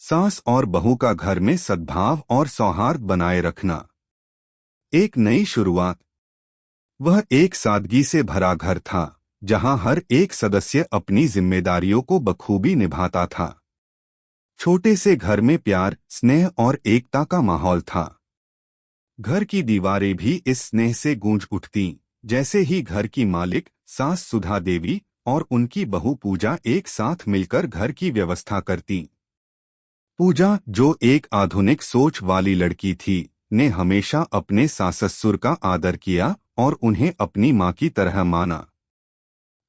सास और बहू का घर में सद्भाव और सौहार्द बनाए रखना। एक नई शुरुआत। वह एक सादगी से भरा घर था, जहां हर एक सदस्य अपनी जिम्मेदारियों को बखूबी निभाता था। छोटे से घर में प्यार, स्नेह और एकता का माहौल था। घर की दीवारें भी इस स्नेह से गूंज उठतीं, जैसे ही घर की मालिक सास सुधा देवी और उनकी बहू पूजा एक साथ मिलकर घर की व्यवस्था करती। पूजा, जो एक आधुनिक सोच वाली लड़की थी, ने हमेशा अपने सास-ससुर का आदर किया और उन्हें अपनी माँ की तरह माना।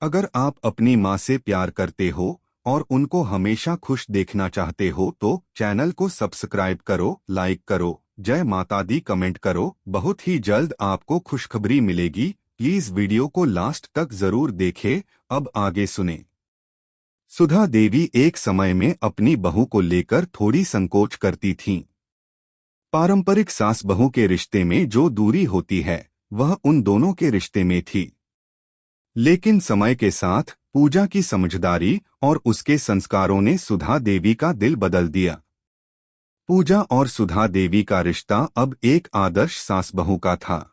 अगर आप अपनी माँ से प्यार करते हो और उनको हमेशा खुश देखना चाहते हो तो चैनल को सब्सक्राइब करो, लाइक करो, जय माता दी कमेंट करो। बहुत ही जल्द आपको खुशखबरी मिलेगी। प्लीज वीडियो को लास्ट तक जरूर देखें। अब आगे सुने। सुधा देवी एक समय में अपनी बहू को लेकर थोड़ी संकोच करती थीं। पारंपरिक सास बहू के रिश्ते में जो दूरी होती है, वह उन दोनों के रिश्ते में थी। लेकिन समय के साथ पूजा की समझदारी और उसके संस्कारों ने सुधा देवी का दिल बदल दिया। पूजा और सुधा देवी का रिश्ता अब एक आदर्श सास बहू का था।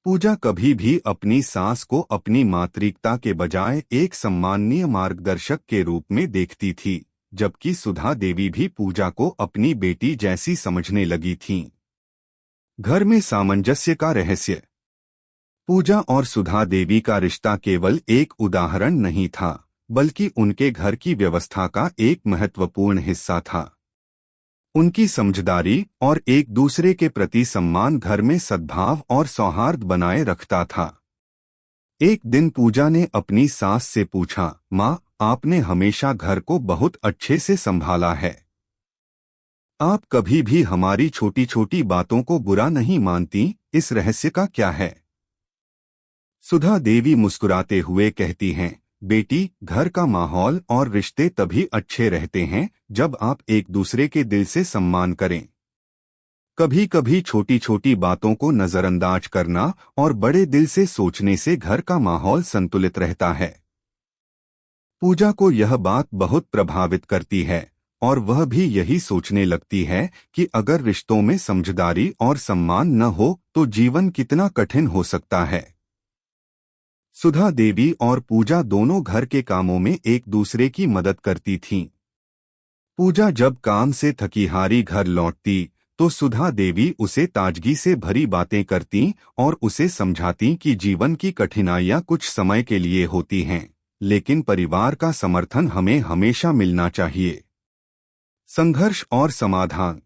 पूजा कभी भी अपनी सास को अपनी मातृकता के बजाय एक सम्माननीय मार्गदर्शक के रूप में देखती थी, जबकि सुधा देवी भी पूजा को अपनी बेटी जैसी समझने लगी थीं। घर में सामंजस्य का रहस्य। पूजा और सुधा देवी का रिश्ता केवल एक उदाहरण नहीं था, बल्कि उनके घर की व्यवस्था का एक महत्वपूर्ण हिस्सा था। उनकी समझदारी और एक दूसरे के प्रति सम्मान घर में सद्भाव और सौहार्द बनाए रखता था। एक दिन पूजा ने अपनी सास से पूछा, माँ, आपने हमेशा घर को बहुत अच्छे से संभाला है। आप कभी भी हमारी छोटी छोटी बातों को बुरा नहीं मानती, इस रहस्य का क्या है? सुधा देवी मुस्कुराते हुए कहती हैं, बेटी, घर का माहौल और रिश्ते तभी अच्छे रहते हैं जब आप एक दूसरे के दिल से सम्मान करें। कभी कभी छोटी छोटी बातों को नजरअंदाज करना और बड़े दिल से सोचने से घर का माहौल संतुलित रहता है। पूजा को यह बात बहुत प्रभावित करती है और वह भी यही सोचने लगती है कि अगर रिश्तों में समझदारी और सम्मान न हो तो जीवन कितना कठिन हो सकता है। सुधा देवी और पूजा दोनों घर के कामों में एक दूसरे की मदद करती थीं। पूजा जब काम से थकी हारी घर लौटती तो सुधा देवी उसे ताजगी से भरी बातें करती और उसे समझाती कि जीवन की कठिनाइयां कुछ समय के लिए होती हैं, लेकिन परिवार का समर्थन हमें हमेशा मिलना चाहिए। संघर्ष और समाधान।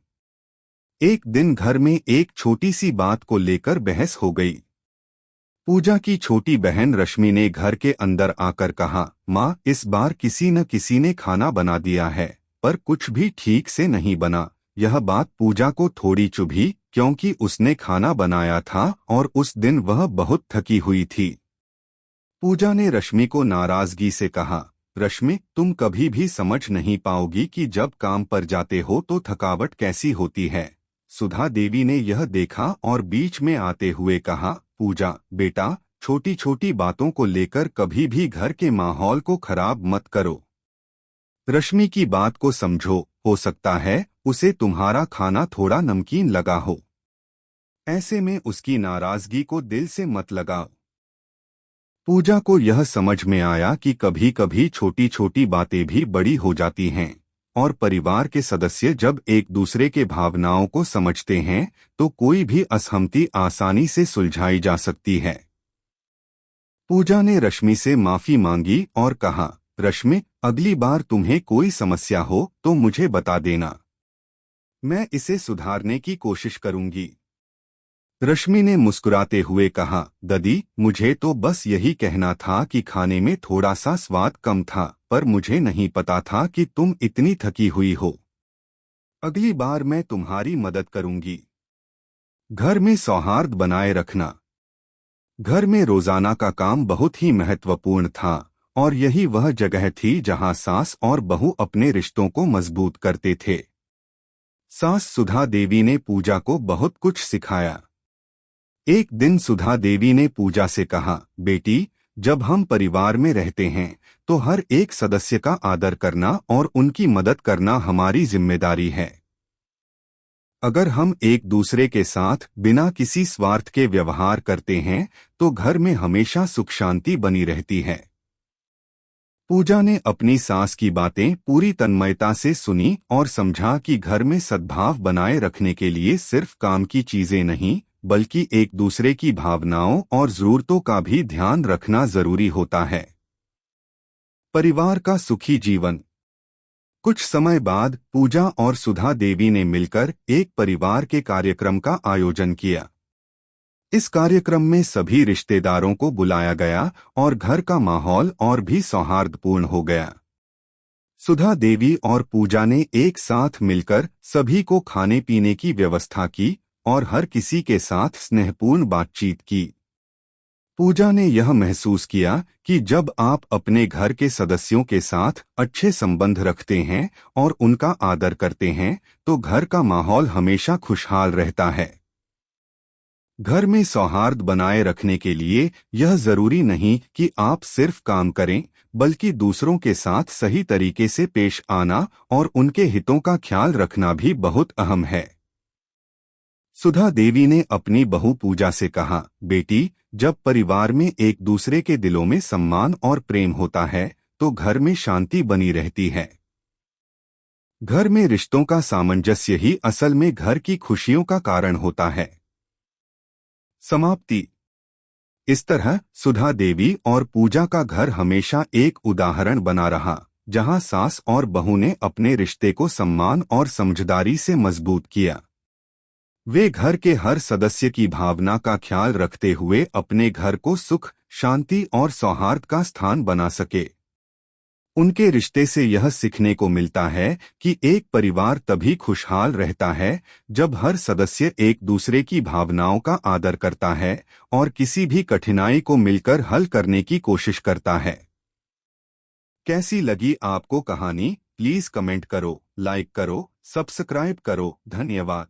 एक दिन घर में एक छोटी सी बात को लेकर बहस हो गई। पूजा की छोटी बहन रश्मि ने घर के अंदर आकर कहा, माँ, इस बार किसी न किसी ने खाना बना दिया है, पर कुछ भी ठीक से नहीं बना। यह बात पूजा को थोड़ी चुभी, क्योंकि उसने खाना बनाया था और उस दिन वह बहुत थकी हुई थी। पूजा ने रश्मि को नाराजगी से कहा, रश्मि, तुम कभी भी समझ नहीं पाओगी कि जब काम पर जाते हो तो थकावट कैसी होती है। सुधा देवी ने यह देखा और बीच में आते हुए कहा, पूजा, बेटा, छोटी छोटी बातों को लेकर कभी भी घर के माहौल को खराब मत करो। रश्मि की बात को समझो, हो सकता है उसे तुम्हारा खाना थोड़ा नमकीन लगा हो। ऐसे में उसकी नाराजगी को दिल से मत लगाओ। पूजा को यह समझ में आया कि कभी कभी छोटी छोटी बातें भी बड़ी हो जाती हैं, और परिवार के सदस्य जब एक दूसरे के भावनाओं को समझते हैं तो कोई भी असहमति आसानी से सुलझाई जा सकती है। पूजा ने रश्मि से माफी मांगी और कहा, रश्मि, अगली बार तुम्हें कोई समस्या हो तो मुझे बता देना, मैं इसे सुधारने की कोशिश करूंगी। रश्मि ने मुस्कुराते हुए कहा, ददी, मुझे तो बस यही कहना था कि खाने में थोड़ा सा स्वाद कम था, पर मुझे नहीं पता था कि तुम इतनी थकी हुई हो। अगली बार मैं तुम्हारी मदद करूंगी। घर में सौहार्द बनाए रखना। घर में रोजाना का काम बहुत ही महत्वपूर्ण था और यही वह जगह थी जहां सास और बहू अपने रिश्तों को मजबूत करते थे। सास सुधा देवी ने पूजा को बहुत कुछ सिखाया। एक दिन सुधा देवी ने पूजा से कहा, बेटी, जब हम परिवार में रहते हैं तो हर एक सदस्य का आदर करना और उनकी मदद करना हमारी जिम्मेदारी है। अगर हम एक दूसरे के साथ बिना किसी स्वार्थ के व्यवहार करते हैं तो घर में हमेशा सुख शांति बनी रहती है। पूजा ने अपनी सास की बातें पूरी तन्मयता से सुनी और समझा कि घर में सद्भाव बनाए रखने के लिए सिर्फ काम की चीजें नहीं बल्कि एक दूसरे की भावनाओं और जरूरतों का भी ध्यान रखना जरूरी होता है। परिवार का सुखी जीवन। कुछ समय बाद पूजा और सुधा देवी ने मिलकर एक परिवार के कार्यक्रम का आयोजन किया। इस कार्यक्रम में सभी रिश्तेदारों को बुलाया गया और घर का माहौल और भी सौहार्दपूर्ण हो गया। सुधा देवी और पूजा ने एक साथ मिलकर सभी को खाने पीने की व्यवस्था की और हर किसी के साथ स्नेहपूर्ण बातचीत की। पूजा ने यह महसूस किया कि जब आप अपने घर के सदस्यों के साथ अच्छे संबंध रखते हैं और उनका आदर करते हैं तो घर का माहौल हमेशा खुशहाल रहता है। घर में सौहार्द बनाए रखने के लिए यह जरूरी नहीं कि आप सिर्फ काम करें बल्कि दूसरों के साथ सही तरीके से पेश आना और उनके हितों का ख्याल रखना भी बहुत अहम है। सुधा देवी ने अपनी बहू पूजा से कहा, बेटी, जब परिवार में एक दूसरे के दिलों में सम्मान और प्रेम होता है तो घर में शांति बनी रहती है। घर में रिश्तों का सामंजस्य ही असल में घर की खुशियों का कारण होता है। समाप्ति। इस तरह सुधा देवी और पूजा का घर हमेशा एक उदाहरण बना रहा, जहां सास और बहू ने अपने रिश्ते को सम्मान और समझदारी से मजबूत किया। वे घर के हर सदस्य की भावना का ख्याल रखते हुए अपने घर को सुख, शांति और सौहार्द का स्थान बना सके। उनके रिश्ते से यह सीखने को मिलता है कि एक परिवार तभी खुशहाल रहता है जब हर सदस्य एक दूसरे की भावनाओं का आदर करता है और किसी भी कठिनाई को मिलकर हल करने की कोशिश करता है। कैसी लगी आपको कहानी? प्लीज कमेंट करो, लाइक करो, सब्सक्राइब करो। धन्यवाद।